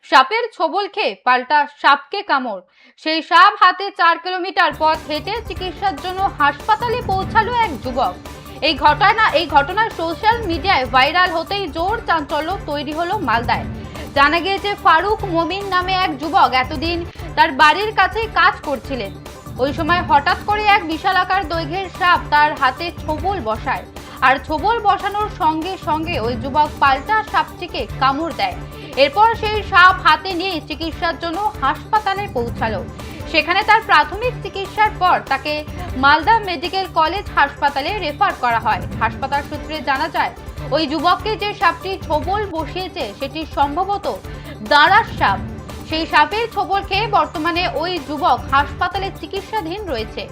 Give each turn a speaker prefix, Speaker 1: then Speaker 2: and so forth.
Speaker 1: সাপের ছোবল খেয়ে পাল্টা সাপকে কামড়। সেই সাপ হাতে 4 কিলোমিটার পথ হেঁটে চিকিৎসার জন্য হাসপাতালে পৌঁছালো এক যুবক। এই ঘটনা সোশ্যাল মিডিয়ায় ভাইরাল হতেই জোর চাঞ্চল্য তৈরি হলো মালদায়। জানা গিয়েছে ফারুক মমিন নামে এক যুবক এতদিন তার বাড়ির কাছে কাজ করছিলেন। ওই সময় হঠাৎ করে এক বিশালাকার দৈর্ঘ্যের সাপ তার হাতে ছোবল বসায়, আর ছোবল বসানোর সঙ্গে সঙ্গে ওই যুবক পাল্টা সাপটিকে কামড় দেয়। এরপর সেই সাপ হাতে নিয়ে চিকিৎসার জন্য হাসপাতালে পৌঁছালো। সেখানে তার প্রাথমিক চিকিৎসার পর তাকে মালদা মেডিকেল কলেজ হাসপাতালে রেফার করা হয়। হাসপাতাল সূত্রে জানা যায়, ওই যুবককে যে সাপটি ছোবল বসিয়েছে সেটি সম্ভবত দাঁড়ার সাপ। সেই সাপের ছোবল খেয়ে বর্তমানে ওই যুবক হাসপাতালে চিকিৎসাধীন রয়েছে।